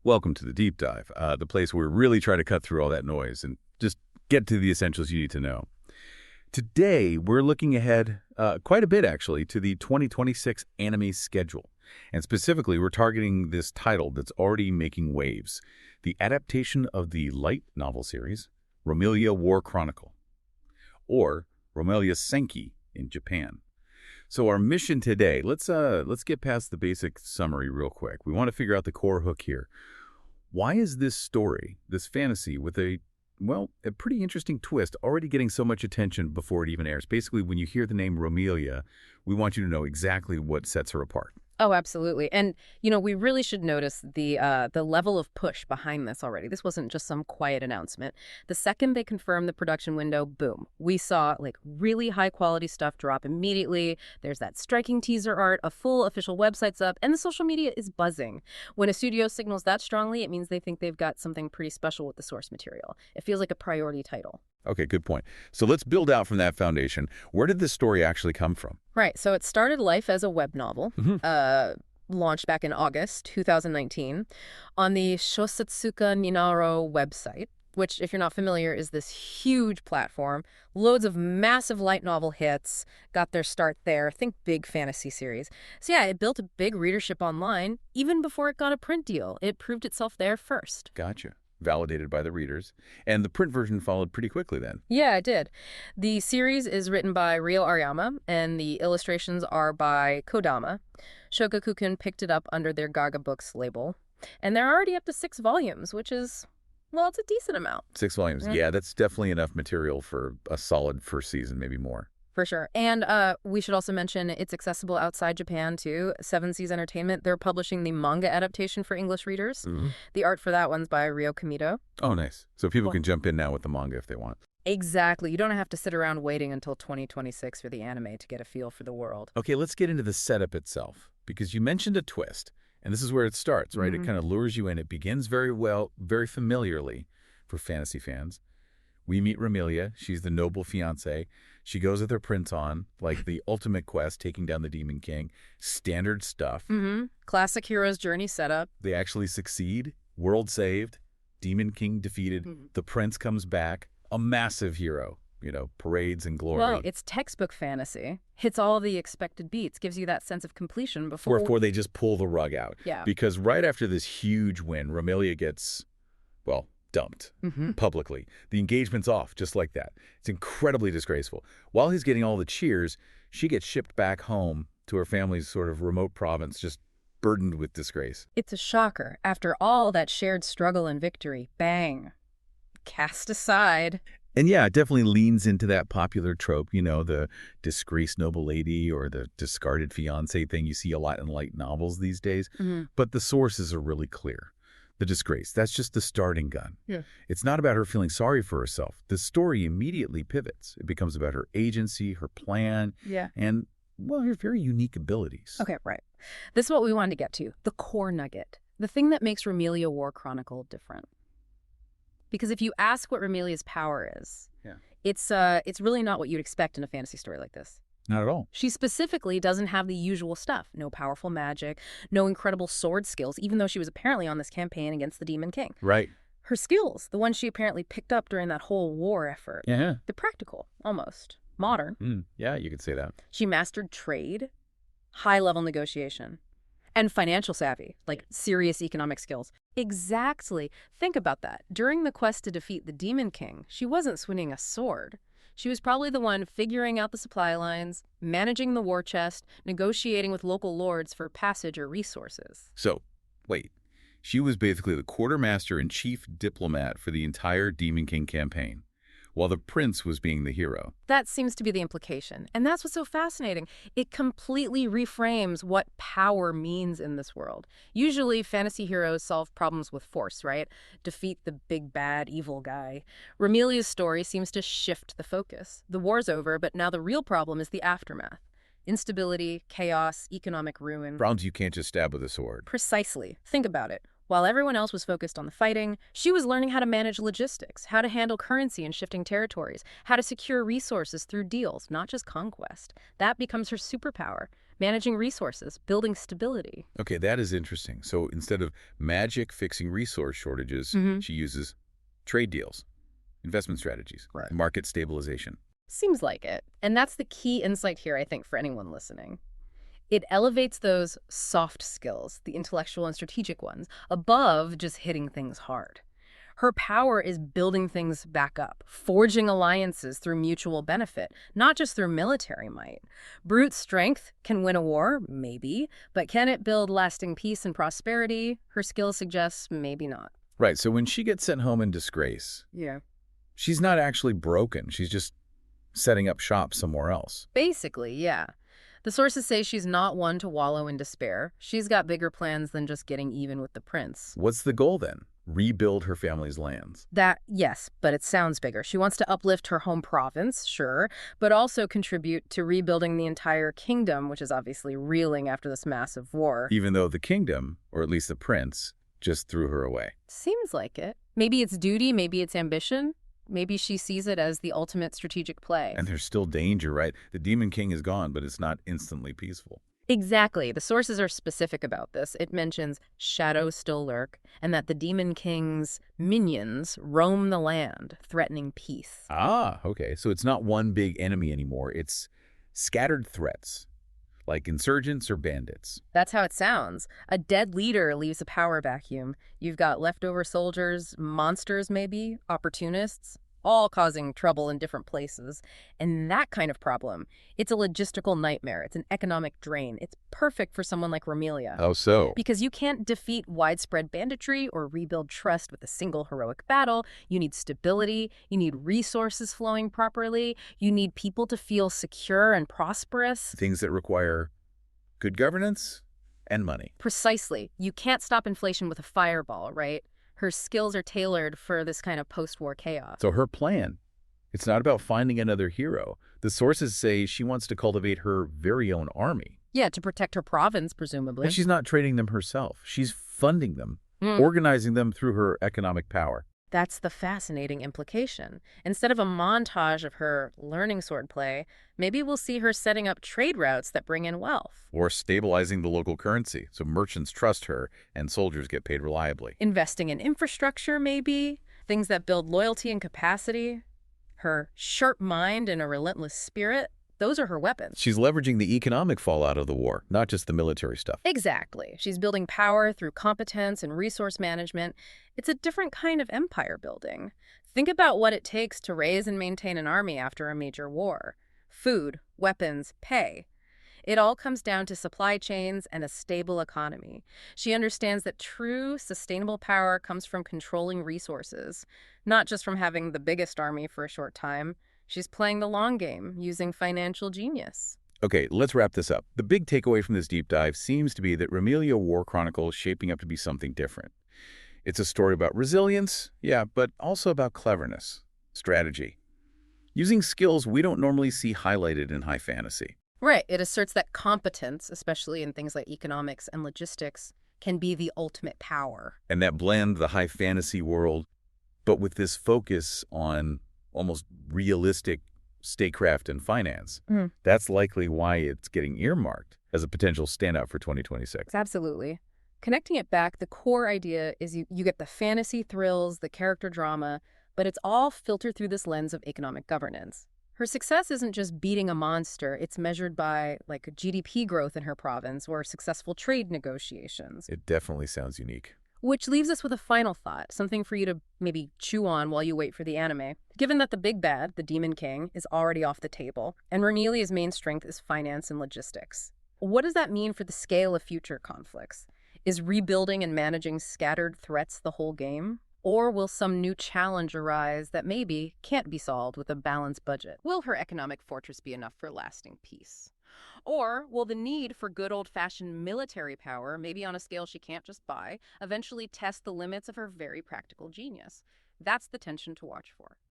Welcome to the Deep Dive, the place where we really try to cut through all that noise and just get to the essentials you need to know. Today, we're looking ahead quite a bit, actually, to the 2026 anime schedule. And specifically, we're targeting this title that's already making waves, the adaptation of the light novel series, Romelia War Chronicle, or Romelia Senki in Japan. So our mission today, let's get past the basic summary real quick. We want to figure out the core hook here. Why is this story, this fantasy with a pretty interesting twist, already getting so much attention before it even airs? Basically, when you hear the name Romelia, we want you to know exactly what sets her apart. Oh, absolutely. And, we really should notice the level of push behind this already. This wasn't just some quiet announcement. The second they confirmed the production window, boom, we saw really high quality stuff drop immediately. There's that striking teaser art, a full official website's up, and the social media is buzzing. When a studio signals that strongly, it means they think they've got something pretty special with the source material. It feels like a priority title. Okay, good point. So let's build out from that foundation. Where did this story actually come from? Right. So it started life as a web novel, launched back in August 2019 on the Shogakukan website, which, if you're not familiar, is this huge platform. Loads of massive light novel hits got their start there. Think big fantasy series. So yeah, it built a big readership online even before it got a print deal. It proved itself there first. Gotcha. Validated by the readers. And the print version followed pretty quickly then. Yeah, it did. The series is written by Ryo Ariyama, and the illustrations are by Kodama. Shogakukan picked it up under their Gaga Books label. And they're already up to 6 volumes, which is, it's a decent amount. 6 volumes. Mm-hmm. Yeah, that's definitely enough material for a solid first season, maybe more. For sure. And we should also mention it's accessible outside Japan, too. 7 Seas Entertainment, they're publishing the manga adaptation for English readers. Mm-hmm. The art for that one's by Ryo Kamido. Oh, nice. So people can jump in now with the manga if they want. Exactly. You don't have to sit around waiting until 2026 for the anime to get a feel for the world. Okay, let's get into the setup itself, because you mentioned a twist, and this is where it starts, right? Mm-hmm. It kind of lures you in. It begins very well, very familiarly for fantasy fans. We meet Romelia. She's the noble fiancé. She goes with her prince on, like the ultimate quest, taking down the Demon King. Standard stuff. Mm-hmm. Classic hero's journey setup. They actually succeed. World saved. Demon King defeated. Mm-hmm. The prince comes back. A massive hero. Parades and glory. Well, it's textbook fantasy. Hits all the expected beats. Gives you that sense of completion before they just pull the rug out. Yeah. Because right after this huge win, Romelia gets, dumped publicly. The engagement's off, just like that. It's incredibly disgraceful. While he's getting all the cheers, she gets shipped back home to her family's sort of remote province, just burdened with disgrace. It's a shocker. After all that shared struggle and victory, bang, cast aside. And yeah, it definitely leans into that popular trope, the disgraced noble lady or the discarded fiancé thing you see a lot in light novels these days. Mm-hmm. But the sources are really clear. The disgrace, that's just the starting gun. Yeah. It's not about her feeling sorry for herself. The story immediately pivots. It becomes about her agency, her plan, and, her very unique abilities. Okay, right. This is what we wanted to get to, the core nugget, the thing that makes Romelia War Chronicle different. Because if you ask what Romelia's power is, it's really not what you'd expect in a fantasy story like this. Not at all. She specifically doesn't have the usual stuff. No powerful magic, no incredible sword skills, even though she was apparently on this campaign against the Demon King. Right. Her skills, the ones she apparently picked up during that whole war effort. Yeah. They're practical, almost. Modern. Yeah, you could say that. She mastered trade, high-level negotiation, and financial savvy, like serious economic skills. Exactly. Think about that. During the quest to defeat the Demon King, she wasn't swinging a sword. She was probably the one figuring out the supply lines, managing the war chest, negotiating with local lords for passage or resources. So, wait. She was basically the quartermaster and chief diplomat for the entire Demon King campaign, while the prince was being the hero. That seems to be the implication. And that's what's so fascinating. It completely reframes what power means in this world. Usually, fantasy heroes solve problems with force, right? Defeat the big, bad, evil guy. Romelia's story seems to shift the focus. The war's over, but now the real problem is the aftermath. Instability, chaos, economic ruin. Problems you can't just stab with a sword. Precisely. Think about it. While everyone else was focused on the fighting, she was learning how to manage logistics, how to handle currency in shifting territories, how to secure resources through deals, not just conquest. That becomes her superpower. managing resources, building stability. Okay, that is interesting. So instead of magic fixing resource shortages, she uses trade deals, investment strategies, Right. market stabilization. Seems like it. And that's the key insight here, I think, for anyone listening. It elevates those soft skills, the intellectual and strategic ones, above just hitting things hard. Her power is building things back up, forging alliances through mutual benefit, not just through military might. Brute strength can win a war, maybe, but can it build lasting peace and prosperity? Her skill suggests maybe not. Right, so when she gets sent home in disgrace, Yeah. she's not actually broken. She's just setting up shop somewhere else. Basically, yeah. The sources say she's not one to wallow in despair. She's got bigger plans than just getting even with the prince. What's the goal then? Rebuild her family's lands. That, yes, but it sounds bigger. She wants to uplift her home province, sure, but also contribute to rebuilding the entire kingdom, which is obviously reeling after this massive war. Even though the kingdom, or at least the prince, just threw her away. Seems like it. Maybe it's duty, maybe it's ambition. Maybe she sees it as the ultimate strategic play. And there's still danger, right? The Demon King is gone, but it's not instantly peaceful. Exactly. The sources are specific about this. It mentions shadows still lurk, and that the Demon King's minions roam the land, threatening peace. Ah, okay. So it's not one big enemy anymore. It's scattered threats, like insurgents or bandits. That's how it sounds. A dead leader leaves a power vacuum. You've got leftover soldiers, monsters maybe, opportunists, all causing trouble in different places. And that kind of problem, it's a logistical nightmare. It's an economic drain. It's perfect for someone like Romelia. How so? Because you can't defeat widespread banditry or rebuild trust with a single heroic battle. You need stability. You need resources flowing properly. You need people to feel secure and prosperous. Things that require good governance and money. Precisely. You can't stop inflation with a fireball, right? Her skills are tailored for this kind of post-war chaos. So her plan, it's not about finding another hero. The sources say she wants to cultivate her very own army. Yeah, to protect her province, presumably. And she's not trading them herself. She's funding them, organizing them through her economic power. That's the fascinating implication. Instead of a montage of her learning swordplay, maybe we'll see her setting up trade routes that bring in wealth. Or stabilizing the local currency, so merchants trust her and soldiers get paid reliably. Investing in infrastructure, maybe. Things that build loyalty and capacity. Her sharp mind and a relentless spirit, those are her weapons. She's leveraging the economic fallout of the war, not just the military stuff. Exactly. She's building power through competence and resource management. It's a different kind of empire building. Think about what it takes to raise and maintain an army after a major war. Food, weapons, pay. It all comes down to supply chains and a stable economy. She understands that true, sustainable power comes from controlling resources, not just from having the biggest army for a short time. She's playing the long game, using financial genius. Okay, let's wrap this up. The big takeaway from this deep dive seems to be that Romelia War Chronicle is shaping up to be something different. It's a story about resilience, yeah, but also about cleverness, strategy, using skills we don't normally see highlighted in high fantasy. Right. It asserts that competence, especially in things like economics and logistics, can be the ultimate power. And that blend the high fantasy world, but with this focus on almost realistic statecraft and finance. That's likely why it's getting earmarked as a potential standout for 2026. Absolutely. Connecting it back, the core idea is you get the fantasy thrills, the character drama, but it's all filtered through this lens of economic governance. Her success isn't just beating a monster. It's measured by, like, GDP growth in her province or successful trade negotiations. It definitely sounds unique. Which leaves us with a final thought, something for you to maybe chew on while you wait for the anime. Given that the big bad, the Demon King, is already off the table, and Romelia's main strength is finance and logistics, what does that mean for the scale of future conflicts? Is rebuilding and managing scattered threats the whole game? Or will some new challenge arise that maybe can't be solved with a balanced budget? Will her economic fortress be enough for lasting peace? Or will the need for good old-fashioned military power, maybe on a scale she can't just buy, eventually test the limits of her very practical genius? That's the tension to watch for.